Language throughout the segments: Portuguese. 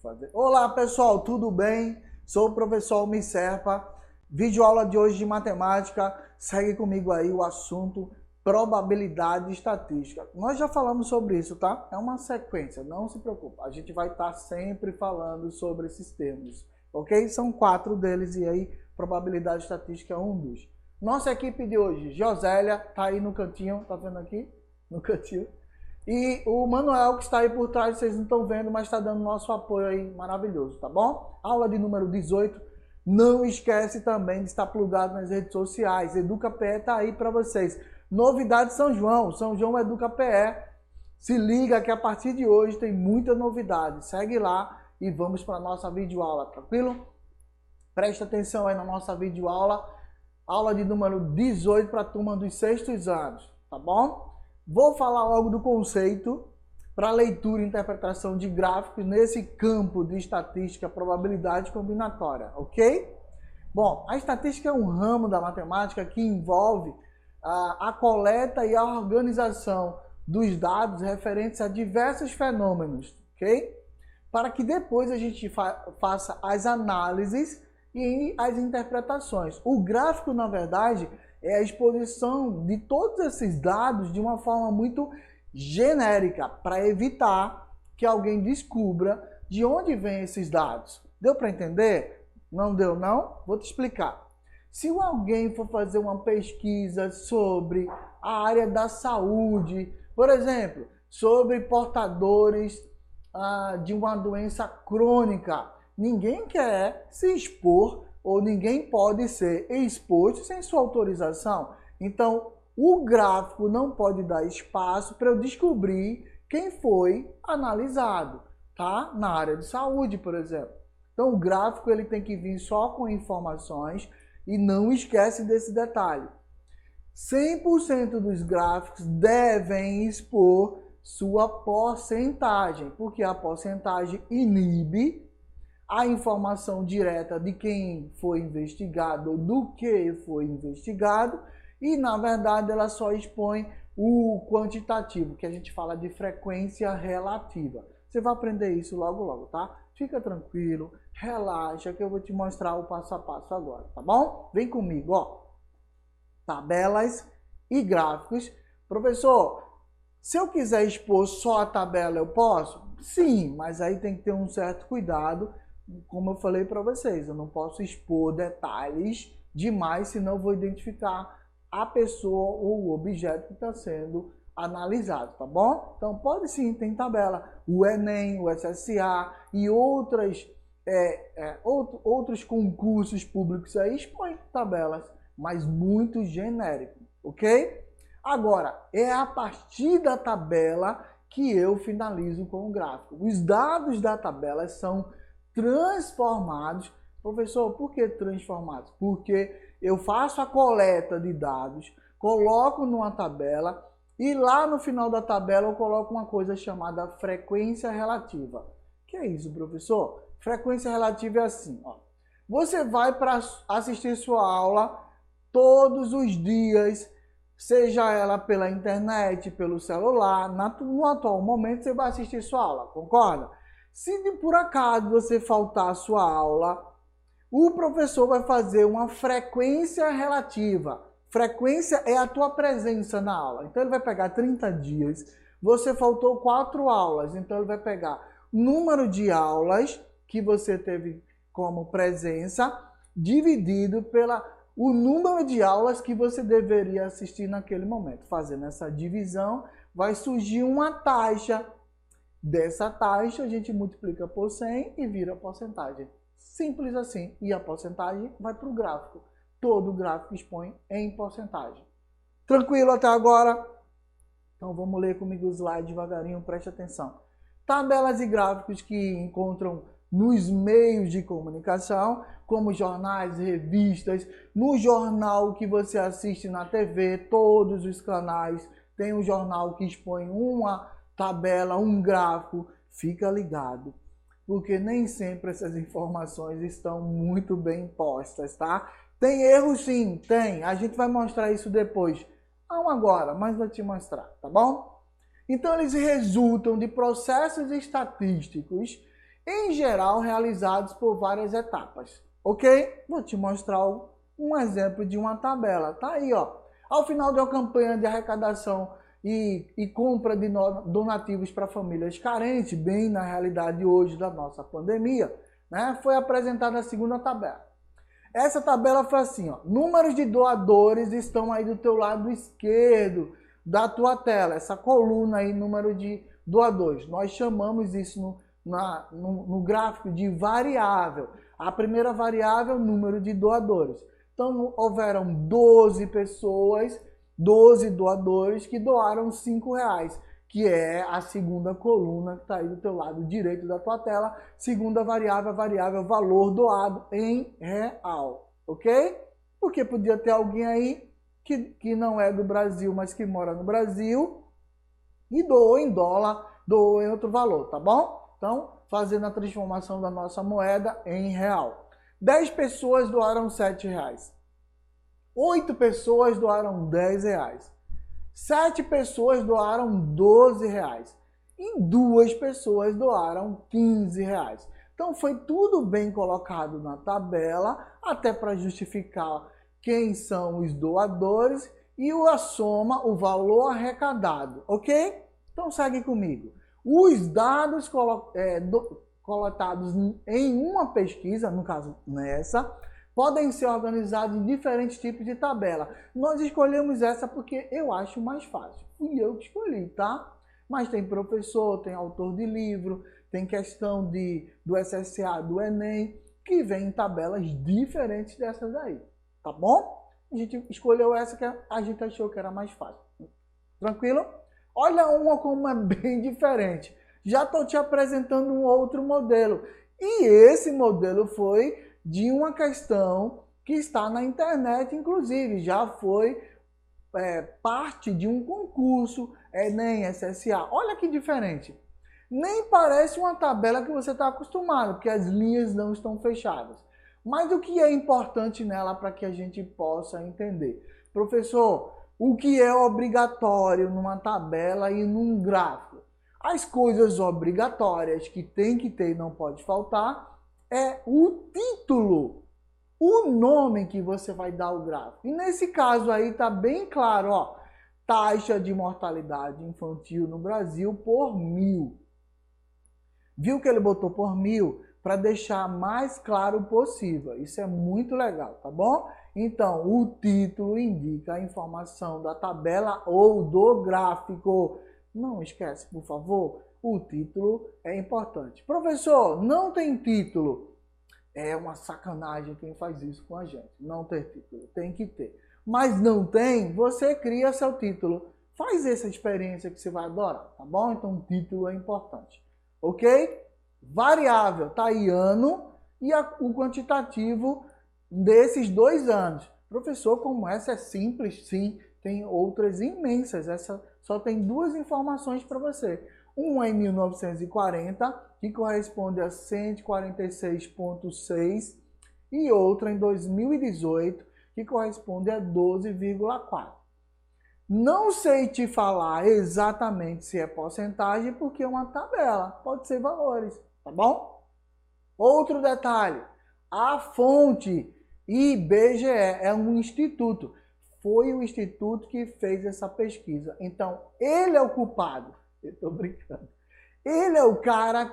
fazer. Olá pessoal, tudo bem? Sou o professor Almir Serpa. Videoaula de hoje de matemática. Segue comigo aí o assunto probabilidade estatística. Nós já falamos sobre isso, tá? É uma sequência, não se preocupe. A gente vai estar sempre falando sobre esses termos, ok? São 4 deles e aí probabilidade estatística é um dos. Nossa equipe de hoje, Josélia, tá aí no cantinho, tá vendo aqui? No cantinho. E o Manuel, que está aí por trás, vocês não estão vendo, mas está dando nosso apoio aí maravilhoso, tá bom? Aula de número 18. Não esquece também de estar plugado nas redes sociais. EducaPE está aí para vocês. Novidade São João. São João EducaPE. Se liga que a partir de hoje tem muita novidade. Segue lá e vamos para a nossa videoaula, tranquilo? Preste atenção aí na nossa videoaula. Aula de número 18 para a turma dos 6º anos, tá bom? Vou falar logo do conceito para leitura e interpretação de gráficos nesse campo de estatística, probabilidade combinatória, ok? Bom, a estatística é um ramo da matemática que envolve a coleta e a organização dos dados referentes a diversos fenômenos, ok? Para que depois a gente faça as análises e as interpretações. O gráfico, na verdade, é a exposição de todos esses dados de uma forma muito genérica, para evitar que alguém descubra de onde vêm esses dados. Deu para entender? Não deu, não? Vou te explicar. Se alguém for fazer uma pesquisa sobre a área da saúde, por exemplo, sobre portadores de uma doença crônica, ninguém quer se expor ou ninguém pode ser exposto sem sua autorização. Então, o gráfico não pode dar espaço para eu descobrir quem foi analisado, tá? Na área de saúde, por exemplo. Então, o gráfico ele tem que vir só com informações e não esquece desse detalhe. 100% dos gráficos devem expor sua porcentagem, porque a porcentagem inibe a informação direta de quem foi investigado ou do que foi investigado e, na verdade, ela só expõe o quantitativo, que a gente fala de frequência relativa. Você vai aprender isso logo, logo, tá? Fica tranquilo, relaxa, que eu vou te mostrar o passo a passo agora, tá bom? Vem comigo, ó. Tabelas e gráficos. Professor, se eu quiser expor só a tabela, eu posso? Sim, mas aí tem que ter um certo cuidado. Como eu falei para vocês, eu não posso expor detalhes demais, senão eu vou identificar a pessoa ou o objeto que está sendo analisado, tá bom? Então pode sim, tem tabela. O Enem, o SSA e outros concursos públicos aí expõem tabelas, mas muito genérico, ok? Agora, é a partir da tabela que eu finalizo com o gráfico. Os dados da tabela são transformados. Professor, por que transformados? Porque eu faço a coleta de dados, coloco numa tabela e lá no final da tabela eu coloco uma coisa chamada frequência relativa. Que é isso, professor? Frequência relativa é assim, ó. Você vai para assistir sua aula todos os dias, seja ela pela internet, pelo celular, no atual momento você vai assistir sua aula, concorda? Se por acaso você faltar a sua aula, o professor vai fazer uma frequência relativa. Frequência é a tua presença na aula. Então ele vai pegar 30 dias, você faltou 4 aulas, então ele vai pegar o número de aulas que você teve como presença, dividido o número de aulas que você deveria assistir naquele momento. Fazendo essa divisão, vai surgir uma taxa. Dessa taxa, a gente multiplica por 100 e vira porcentagem. Simples assim. E a porcentagem vai para o gráfico. Todo gráfico expõe em porcentagem. Tranquilo até agora? Então vamos ler comigo o slide devagarinho, preste atenção. Tabelas e gráficos que encontram nos meios de comunicação, como jornais, revistas, no jornal que você assiste na TV, todos os canais tem um jornal que expõe uma tabela, um gráfico. Fica ligado, porque nem sempre essas informações estão muito bem postas, tá? Tem erro sim, tem. A gente vai mostrar isso depois. Não agora, mas vou te mostrar, tá bom? Então eles resultam de processos estatísticos em geral realizados por várias etapas, ok? Vou te mostrar um exemplo de uma tabela, tá aí, ó. Ao final de uma campanha de arrecadação e compra de donativos para famílias carentes, bem na realidade hoje da nossa pandemia, né, foi apresentada a segunda tabela. Essa tabela foi assim, ó, números de doadores estão aí do teu lado esquerdo da tua tela, essa coluna aí, número de doadores. Nós chamamos isso no gráfico de variável. A primeira variável, número de doadores. Então, houveram 12 pessoas, 12 doadores que doaram R$5, que é a segunda coluna que está aí do teu lado direito da tua tela. Segunda variável, valor doado em real, ok? Porque podia ter alguém aí que não é do Brasil, mas que mora no Brasil e doou em dólar, doou em outro valor, tá bom? Então, fazendo a transformação da nossa moeda em real. 10 pessoas doaram R$7. 8 pessoas doaram R$10. 7 pessoas doaram R$12. E 2 pessoas doaram R$15. Então foi tudo bem colocado na tabela, até para justificar quem são os doadores e a soma, o valor arrecadado, ok? Então segue comigo. Os dados coletados em uma pesquisa, no caso nessa, podem ser organizados em diferentes tipos de tabela. Nós escolhemos essa porque eu acho mais fácil. Fui eu que escolhi, tá? Mas tem professor, tem autor de livro, tem questão do SSA, do Enem, que vem em tabelas diferentes dessas daí, tá bom? A gente escolheu essa que a gente achou que era mais fácil. Tranquilo? Olha uma como é bem diferente. Já estou te apresentando um outro modelo. E esse modelo foi de uma questão que está na internet, inclusive. Já foi parte de um concurso, Enem, SSA. Olha que diferente. Nem parece uma tabela que você está acostumado, porque as linhas não estão fechadas. Mas o que é importante nela para que a gente possa entender? Professor, o que é obrigatório numa tabela e num gráfico? As coisas obrigatórias que tem que ter e não pode faltar é o título, o nome que você vai dar ao gráfico. E nesse caso aí está bem claro, ó, taxa de mortalidade infantil no Brasil por 1000. Viu que ele botou por 1000 para deixar mais claro possível. Isso é muito legal, tá bom? Então, o título indica a informação da tabela ou do gráfico. Não esquece, por favor, o título é importante. Professor, não tem título. É uma sacanagem quem faz isso com a gente. Não ter título, tem que ter. Mas não tem, você cria seu título. Faz essa experiência que você vai adorar, tá bom? Então, o título é importante. Ok? Variável, tá aí ano e o quantitativo desses 2 anos. Professor, como essa é simples? Sim, tem outras imensas. Essa só tem 2 informações para você. Uma em 1940, que corresponde a 146,6 e outra em 2018, que corresponde a 12,4. Não sei te falar exatamente se é porcentagem, porque é uma tabela, pode ser valores, tá bom? Outro detalhe, a fonte IBGE é um instituto, foi o instituto que fez essa pesquisa, então ele é o culpado, eu estou brincando, ele é o cara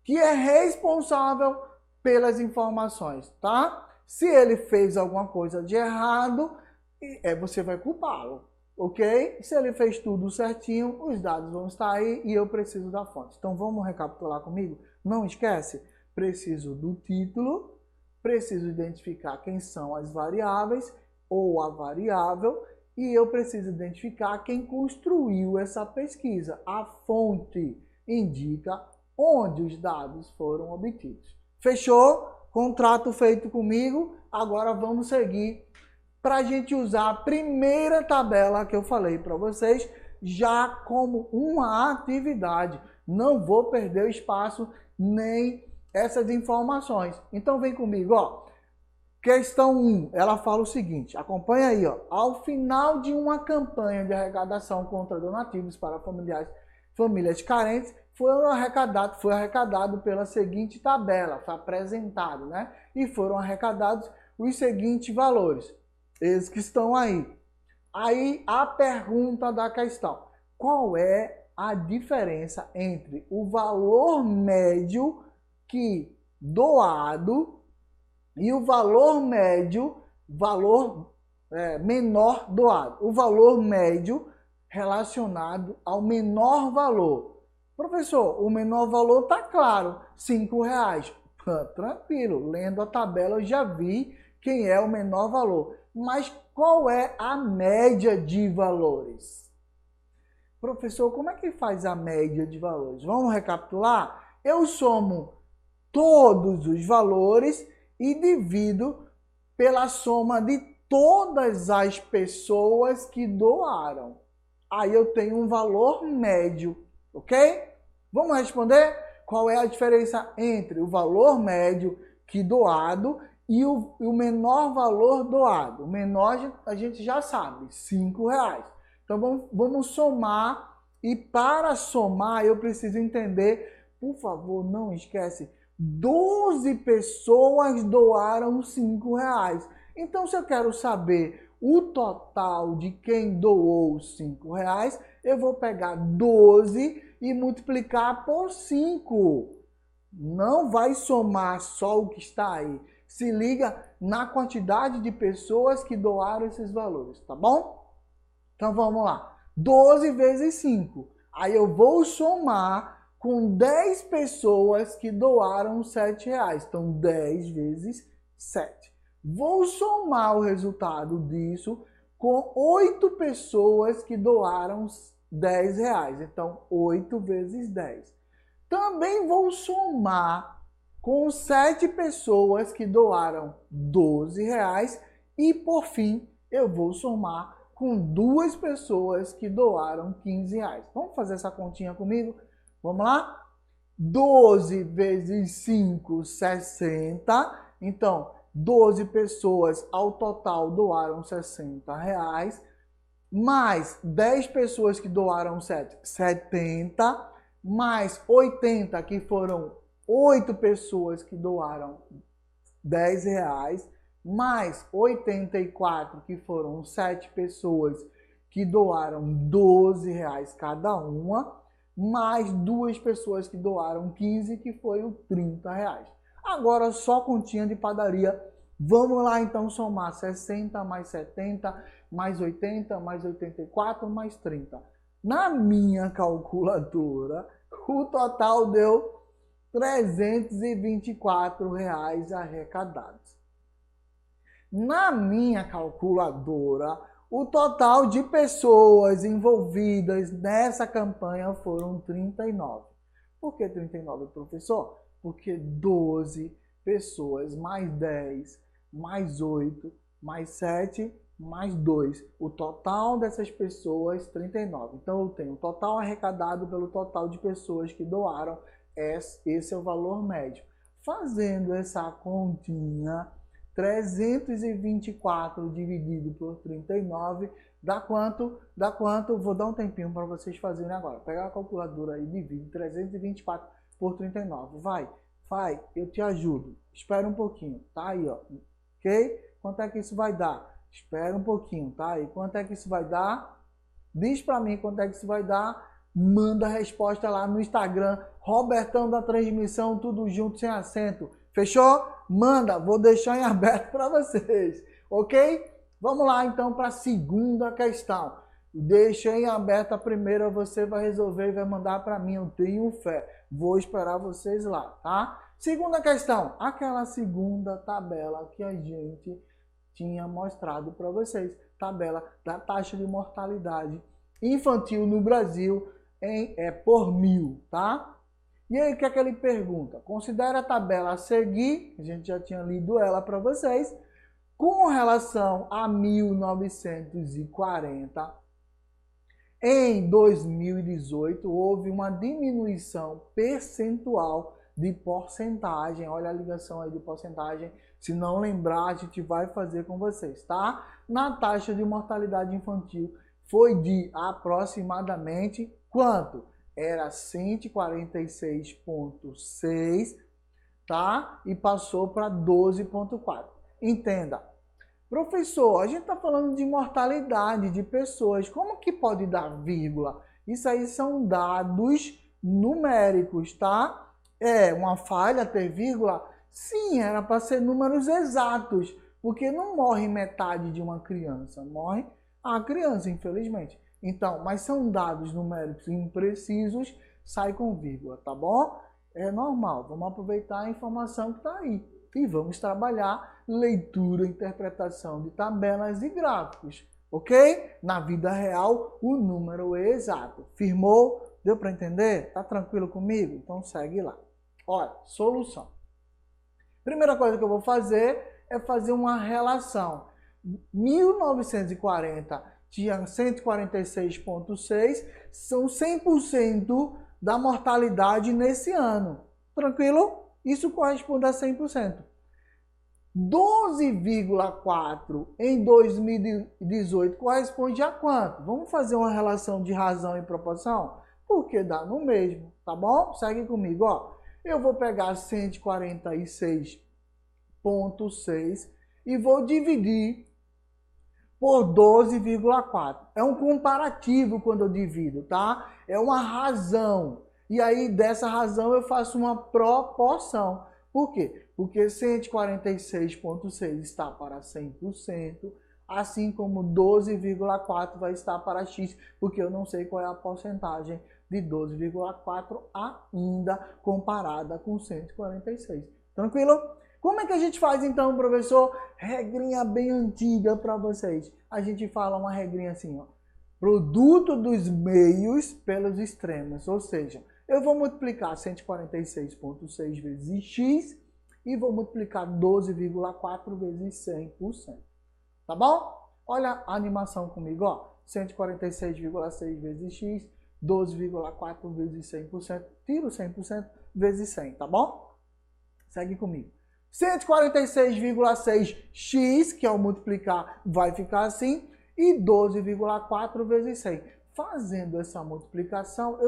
que é responsável pelas informações, tá? Se ele fez alguma coisa de errado, você vai culpá-lo. Ok? Se ele fez tudo certinho, os dados vão estar aí e eu preciso da fonte. Então vamos recapitular comigo? Não esquece, preciso do título, preciso identificar quem são as variáveis ou a variável e eu preciso identificar quem construiu essa pesquisa. A fonte indica onde os dados foram obtidos. Fechou? Contrato feito comigo. Agora vamos seguir para a gente usar a primeira tabela que eu falei para vocês já como uma atividade. Não vou perder o espaço nem essas informações. Então vem comigo, ó. Questão 1, ela fala o seguinte, acompanha aí, ó. Ao final de uma campanha de arrecadação contra donativos para famílias carentes, foi arrecadado pela seguinte tabela, foi apresentado, né? E foram arrecadados os seguintes valores, esses que estão aí. Aí a pergunta da questão, qual é a diferença entre o valor médio que doado e o valor médio, menor doado? O valor médio relacionado ao menor valor. Professor, o menor valor tá claro, R$5. Tranquilo, lendo a tabela eu já vi quem é o menor valor. Mas qual é a média de valores? Professor, como é que faz a média de valores? Vamos recapitular? Eu somo todos os valores e divido pela soma de todas as pessoas que doaram. Aí eu tenho um valor médio, ok? Vamos responder? Qual é a diferença entre o valor médio que doado e o menor valor doado? O menor a gente já sabe, R$5. Então vamos somar, e para somar eu preciso entender, por favor, não esquece, 12 pessoas doaram R$5. Então se eu quero saber o total de quem doou R$5, eu vou pegar 12 e multiplicar por 5. Não vai somar só o que está aí. Se liga na quantidade de pessoas que doaram esses valores, tá bom? Então vamos lá. 12 vezes 5. Aí eu vou somar com 10 pessoas que doaram R$7. Então 10 vezes 7. Vou somar o resultado disso com 8 pessoas que doaram R$10. Então 8 vezes 10. Também vou somar com 7 pessoas que doaram R$12. E por fim eu vou somar com 2 pessoas que doaram R$15. Vamos fazer essa continha comigo? Vamos lá? 12 vezes 5, 60. Então, 12 pessoas ao total doaram R$60. Mais 10 pessoas que doaram 70. Mais 80, que foram 8 pessoas que doaram R$10. Mais 84, que foram 7 pessoas que doaram R$12 cada uma, mais 2 pessoas que doaram 15, que foi o R$30. Agora só continha de padaria. Vamos lá então somar 60 mais 70, mais 80, mais 84, mais 30. Na minha calculadora, o total deu R$324 arrecadados. Na minha calculadora, o total de pessoas envolvidas nessa campanha foram 39. Por que 39, professor? Porque 12 pessoas, mais 10, mais 8, mais 7, mais 2. O total dessas pessoas, 39. Então eu tenho o total arrecadado pelo total de pessoas que doaram. Esse é o valor médio. Fazendo essa continha, 324 dividido por 39 dá quanto? Dá quanto? Vou dar um tempinho para vocês fazerem agora. Pegar a calculadora e divide 324 por 39. Vai, eu te ajudo. Espera um pouquinho, tá aí, ó. Ok? Quanto é que isso vai dar? Espera um pouquinho, tá aí. Quanto é que isso vai dar? Diz para mim quanto é que isso vai dar. Manda a resposta lá no Instagram, Robertão da Transmissão, tudo junto, sem acento. Fechou? Manda, vou deixar em aberto para vocês, ok? Vamos lá então para a segunda questão. Deixei em aberto a primeira, você vai resolver e vai mandar para mim, eu tenho fé. Vou esperar vocês lá, tá? Segunda questão, aquela segunda tabela que a gente tinha mostrado para vocês. Tabela da taxa de mortalidade infantil no Brasil por 1000, tá? E aí, o que é que ele pergunta? Considere a tabela a seguir, a gente já tinha lido ela para vocês, com relação a 1940, em 2018, houve uma diminuição percentual de porcentagem. Olha a ligação aí de porcentagem. Se não lembrar, a gente vai fazer com vocês, tá? Na taxa de mortalidade infantil foi de aproximadamente quanto? era 146,6, tá? E passou para 12,4. Entenda. Professor, a gente está falando de mortalidade de pessoas. Como que pode dar vírgula? Isso aí são dados numéricos, tá? É uma falha ter vírgula? Sim, era para ser números exatos, porque não morre metade de uma criança, morre a criança, infelizmente. Então, mas são dados numéricos imprecisos, sai com vírgula, tá bom? É normal, vamos aproveitar a informação que está aí. E vamos trabalhar leitura e interpretação de tabelas e gráficos, ok? Na vida real, o número é exato. Firmou? Deu para entender? Tá tranquilo comigo? Então segue lá. Olha, solução. Primeira coisa que eu vou fazer é fazer uma relação. 1940 tinha 146,6, são 100% da mortalidade nesse ano. Tranquilo? Isso corresponde a 100%. 12,4 em 2018 corresponde a quanto? Vamos fazer uma relação de razão e proporção? Porque dá no mesmo, tá bom? Segue comigo, ó. Eu vou pegar 146,6 e vou dividir por 12,4. É um comparativo quando eu divido, tá? É uma razão. E aí, dessa razão, eu faço uma proporção. Por quê? Porque 146,6 está para 100%, assim como 12,4 vai estar para X, porque eu não sei qual é a porcentagem de 12,4 ainda comparada com 146. Tranquilo? Como é que a gente faz então, professor? Regrinha bem antiga para vocês. A gente fala uma regrinha assim, ó. Produto dos meios pelos extremos. Ou seja, eu vou multiplicar 146,6 vezes x e vou multiplicar 12,4 vezes 100%. Tá bom? Olha a animação comigo, ó. 146,6 vezes x, 12,4 vezes 100%. Tiro 100% vezes 100, tá bom? Segue comigo. 146,6x, que ao multiplicar vai ficar assim, e 12,4 vezes 100. Fazendo essa multiplicação,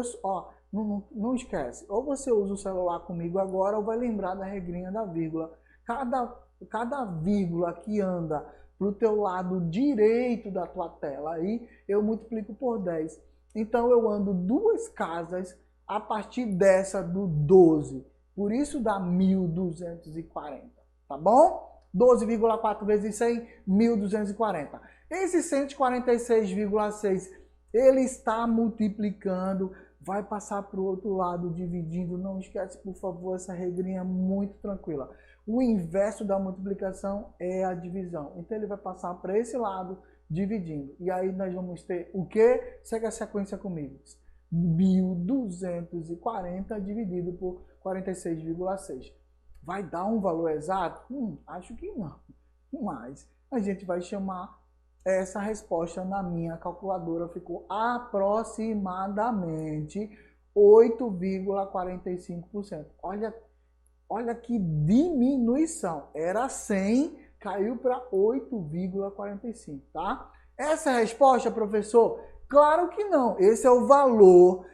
não esquece, ou você usa o celular comigo agora, ou vai lembrar da regrinha da vírgula. Cada vírgula que anda para o teu lado direito da tua tela, aí eu multiplico por 10. Então eu ando 2 casas a partir dessa do 12. Por isso dá 1.240, tá bom? 12,4 vezes 100, 1.240. Esse 146,6, ele está multiplicando, vai passar para o outro lado, dividindo. Não esquece, por favor, essa regrinha muito tranquila. O inverso da multiplicação é a divisão. Então, ele vai passar para esse lado, dividindo. E aí, nós vamos ter o quê? Segue a sequência comigo. 1.240 dividido por 46,6. Vai dar um valor exato? Acho que não. Mas a gente vai chamar essa resposta na minha calculadora. Ficou aproximadamente 8,45%. Olha que diminuição. Era 100, caiu para 8,45, tá? Essa é a resposta, professor? Claro que não. Esse é o valor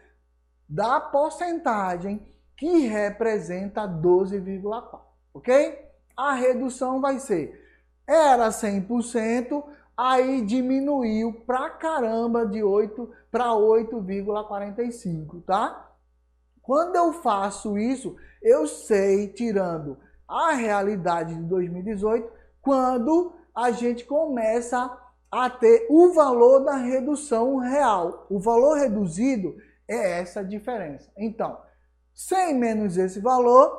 da porcentagem que representa 12,4, ok? A redução vai ser, era 100%, aí diminuiu pra caramba de 8 para 8,45, tá? Quando eu faço isso, eu sei, tirando a realidade de 2018, quando a gente começa a ter o valor da redução real. O valor reduzido é essa diferença. Então, 100 menos esse valor,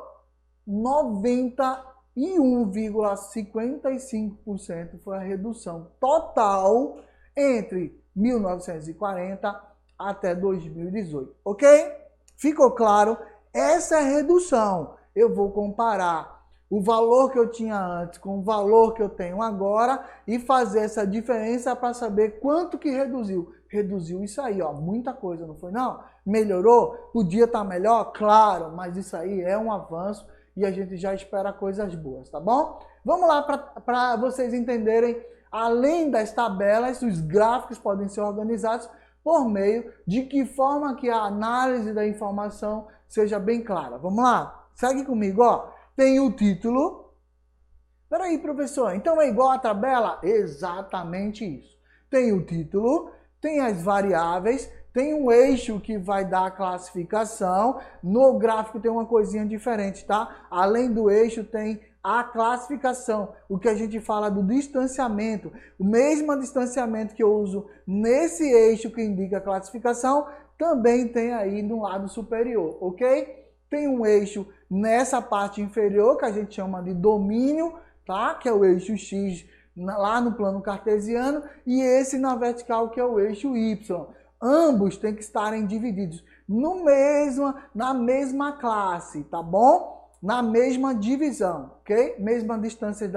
91,55% foi a redução total entre 1940 até 2018, ok? Ficou claro? Essa é a redução. Eu vou comparar o valor que eu tinha antes com o valor que eu tenho agora e fazer essa diferença para saber quanto que reduziu. Reduziu isso aí, ó, muita coisa, não foi não? Melhorou? Podia estar melhor? Claro, mas isso aí é um avanço e a gente já espera coisas boas, tá bom? Vamos lá para vocês entenderem, além das tabelas, os gráficos podem ser organizados por meio de que forma que a análise da informação seja bem clara. Vamos lá? Segue comigo, ó. Tem o título. Peraí, professor, então é igual a tabela? Exatamente isso. Tem o título, tem as variáveis, tem um eixo que vai dar a classificação. No gráfico tem uma coisinha diferente, tá? Além do eixo tem a classificação, o que a gente fala do distanciamento. O mesmo distanciamento que eu uso nesse eixo que indica a classificação, também tem aí no lado superior, ok? Tem um eixo nessa parte inferior, que a gente chama de domínio, tá? Que é o eixo X lá no plano cartesiano, e esse na vertical, que é o eixo Y. Ambos têm que estarem divididos na mesma classe, tá bom? Na mesma divisão, ok? Mesma distância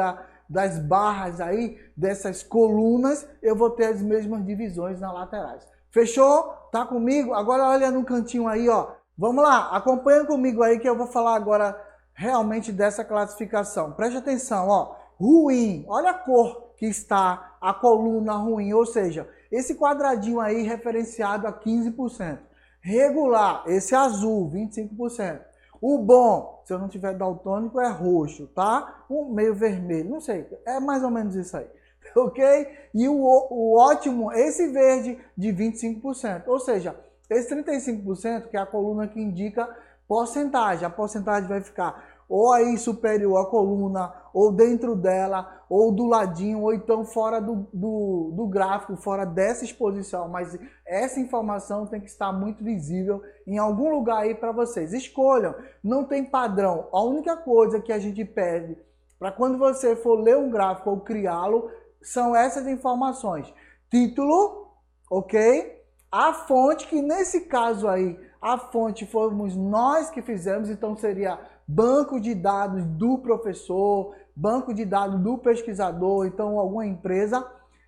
das barras aí, dessas colunas, eu vou ter as mesmas divisões nas laterais. Fechou? Tá comigo? Agora olha no cantinho aí, ó. Vamos lá, acompanha comigo aí que eu vou falar agora realmente dessa classificação. Preste atenção, ó. Ruim, olha a cor que está a coluna ruim, ou seja, esse quadradinho aí referenciado a 15%. Regular, esse azul, 25%. O bom, se eu não tiver daltônico, é roxo, tá? Um meio vermelho, não sei, é mais ou menos isso aí, ok? E o ótimo, esse verde de 25%, ou seja, esse 35% que é a coluna que indica porcentagem. A porcentagem vai ficar ou aí superior à coluna, ou dentro dela, ou do ladinho, ou então fora do gráfico, fora dessa exposição. Mas essa informação tem que estar muito visível em algum lugar aí para vocês. Escolham, não tem padrão. A única coisa que a gente pede para quando você for ler um gráfico ou criá-lo, são essas informações. Título, ok? A fonte, que nesse caso aí, a fonte fomos nós que fizemos, então seria banco de dados do professor, banco de dados do pesquisador, então alguma empresa.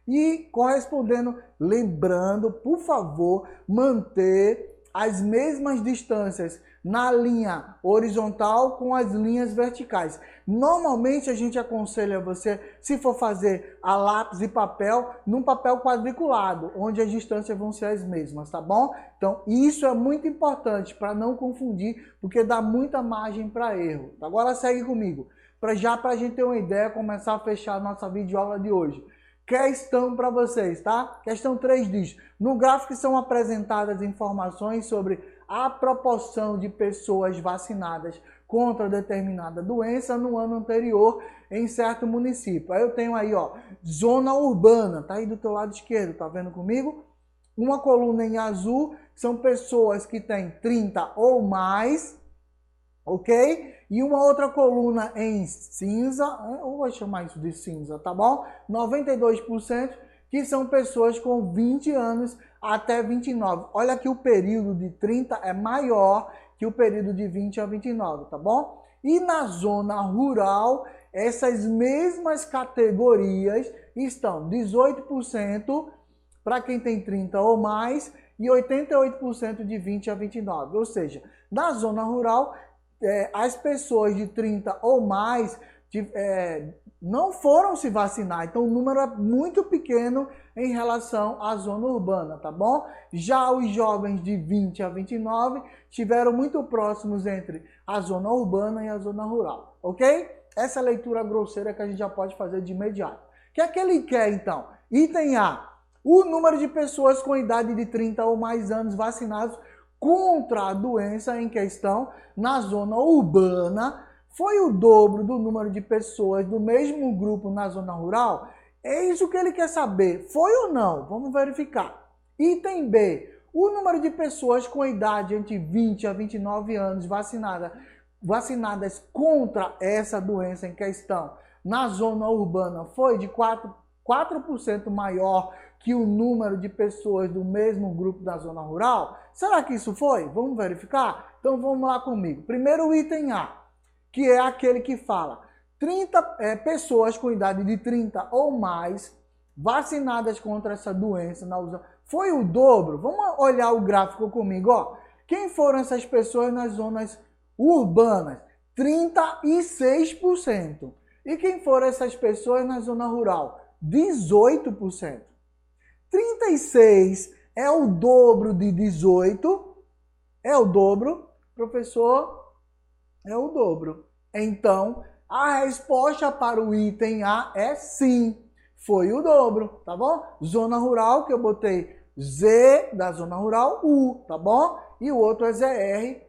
E correspondendo, lembrando, por favor, manter as mesmas distâncias na linha horizontal com as linhas verticais. Normalmente a gente aconselha você, se for fazer a lápis e papel, num papel quadriculado, onde as distâncias vão ser as mesmas, tá bom? Então isso é muito importante para não confundir, porque dá muita margem para erro. Agora segue comigo, para a gente ter uma ideia, começar a fechar a nossa videoaula de hoje. Questão para vocês, tá? Questão 3 diz: no gráfico são apresentadas informações sobre a proporção de pessoas vacinadas contra determinada doença no ano anterior em certo município. Aí eu tenho aí, ó, zona urbana, tá aí do teu lado esquerdo, tá vendo comigo? Uma coluna em azul são pessoas que têm 30 ou mais, ok? E uma outra coluna em cinza, eu vou chamar isso de cinza, tá bom? 92%, que são pessoas com 20 anos até 29. Olha que o período de 30 é maior que o período de 20 a 29, tá bom? E na zona rural, essas mesmas categorias estão 18% para quem tem 30 ou mais e 88% de 20 a 29. Ou seja, na zona rural, as pessoas de 30 ou mais não foram se vacinar, então o número é muito pequeno em relação à zona urbana, tá bom? Já os jovens de 20 a 29 estiveram muito próximos entre a zona urbana e a zona rural, ok? Essa é a leitura grosseira que a gente já pode fazer de imediato. O que é que ele quer então? Item A: o número de pessoas com idade de 30 ou mais anos vacinados contra a doença em questão na zona urbana foi o dobro do número de pessoas do mesmo grupo na zona rural? É isso que ele quer saber. Foi ou não? Vamos verificar. Item B: o número de pessoas com idade entre 20 a 29 anos vacinadas contra essa doença em questão na zona urbana foi de 4% maior que o número de pessoas do mesmo grupo da zona rural? Será que isso foi? Vamos verificar? Então vamos lá comigo. Primeiro, o item A, que é aquele que fala 30 pessoas com idade de 30 ou mais vacinadas contra essa doença na usina. Foi o dobro? Vamos olhar o gráfico comigo, ó. Quem foram essas pessoas nas zonas urbanas? 36%. E quem foram essas pessoas na zona rural? 18%. 36 é o dobro de 18? É o dobro? Professor, é o dobro. Então, a resposta para o item A é sim, foi o dobro, tá bom? Zona rural, que eu botei Z da zona rural, U, tá bom? E o outro é ZR,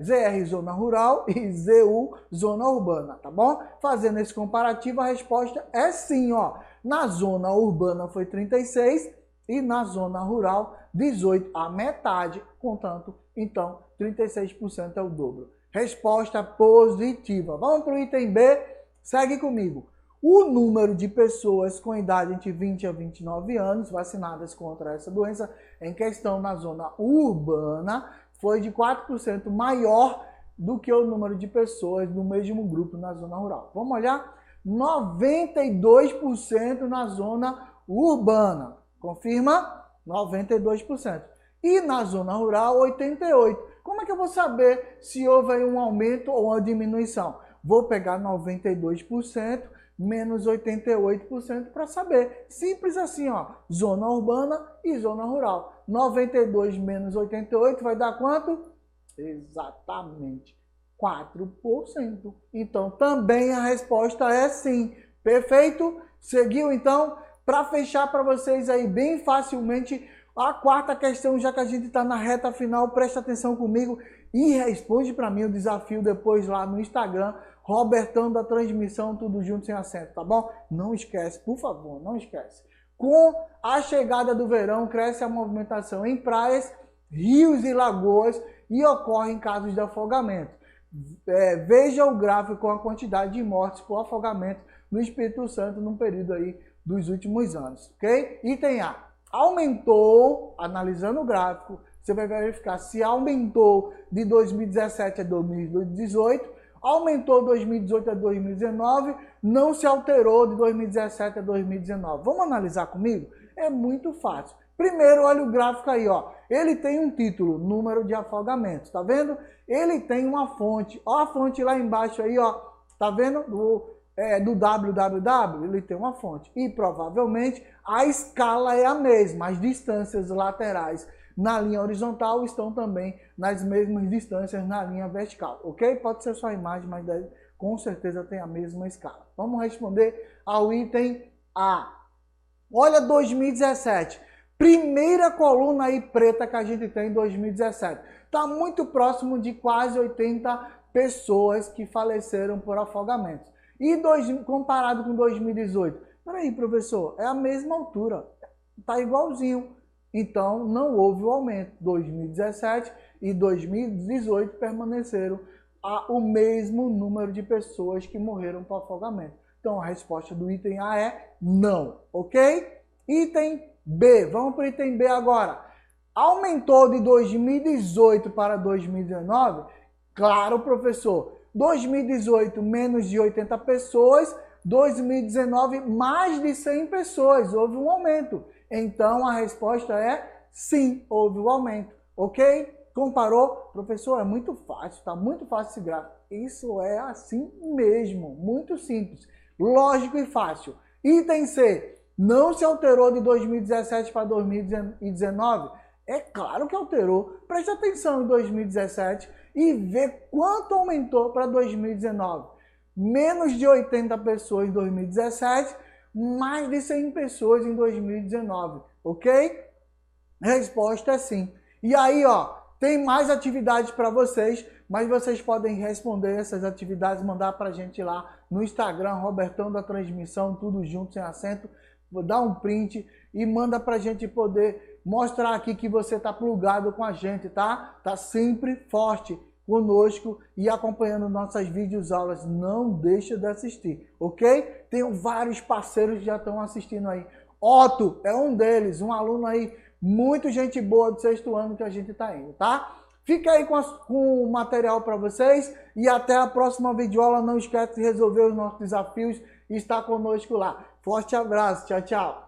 ZR, zona rural, e ZU, zona urbana, tá bom? Fazendo esse comparativo, a resposta é sim, ó. Na zona urbana foi 36 e na zona rural 18, a metade, contanto, então 36% é o dobro. Resposta positiva. Vamos para o item B, segue comigo. O número de pessoas com idade entre 20 a 29 anos vacinadas contra essa doença em questão na zona urbana foi de 4% maior do que o número de pessoas do mesmo grupo na zona rural. Vamos olhar? 92% na zona urbana. Confirma? 92%. E na zona rural, 88%. Como é que eu vou saber se houve aí um aumento ou uma diminuição? Vou pegar 92% menos 88% para saber. Simples assim, ó. Zona urbana e zona rural. 92 menos 88 vai dar quanto? Exatamente 4%. Então, também a resposta é sim. Perfeito? Seguiu, então? Para fechar para vocês aí bem facilmente, a quarta questão, já que a gente está na reta final, presta atenção comigo e responde para mim o desafio depois lá no Instagram, Robertão da Transmissão, tudo junto sem acento, tá bom? Não esquece, por favor, não esquece. Com a chegada do verão, cresce a movimentação em praias, rios e lagoas e ocorrem casos de afogamento. Veja o gráfico com a quantidade de mortes por afogamento no Espírito Santo no período aí dos últimos anos, ok? Item A. Aumentou, analisando o gráfico, você vai verificar se aumentou de 2017 a 2018, aumentou 2018 a 2019, não se alterou de 2017 a 2019. Vamos analisar comigo? É muito fácil. Primeiro, olha o gráfico aí, ó. Ele tem um título, número de afogamentos, tá vendo? Ele tem uma fonte, ó a fonte lá embaixo aí, ó, tá vendo? Do www, ele tem uma fonte. E provavelmente a escala é a mesma, as distâncias laterais na linha horizontal estão também nas mesmas distâncias na linha vertical, ok? Pode ser só a imagem, mas com certeza tem a mesma escala. Vamos responder ao item A. Olha 2017, primeira coluna aí preta que a gente tem em 2017. Está muito próximo de quase 80 pessoas que faleceram por afogamento. E comparado com 2018, peraí, professor, é a mesma altura, tá igualzinho. Então, não houve o aumento. 2017 e 2018 permaneceram o mesmo número de pessoas que morreram por afogamento. Então, a resposta do item A é não, ok? Item B, vamos para o item B agora. Aumentou de 2018 para 2019? Claro, professor. 2018, menos de 80 pessoas. 2019, mais de 100 pessoas. Houve um aumento. Então, a resposta é sim, houve um aumento. Ok? Comparou? Professor, é muito fácil. Está muito fácil esse gráfico. Isso é assim mesmo. Muito simples. Lógico e fácil. Item C. Não se alterou de 2017 para 2019? É claro que alterou. Preste atenção em 2017 e vê quanto aumentou para 2019. Menos de 80 pessoas em 2017, mais de 100 pessoas em 2019, ok? Resposta é sim. E aí, ó, tem mais atividades para vocês, mas vocês podem responder essas atividades, mandar para a gente lá no Instagram, Robertão da Transmissão, tudo junto, sem acento. Vou dar um print e manda para a gente poder mostrar aqui que você está plugado com a gente, tá? Tá sempre forte conosco e acompanhando nossas videoaulas. Não deixa de assistir, ok? Tenho vários parceiros que já estão assistindo aí. Otto é um deles, um aluno aí, muito gente boa do 6º ano que a gente está indo, tá? Fica aí com o material para vocês e até a próxima videoaula. Não esquece de resolver os nossos desafios e estar conosco lá. Forte abraço, tchau, tchau.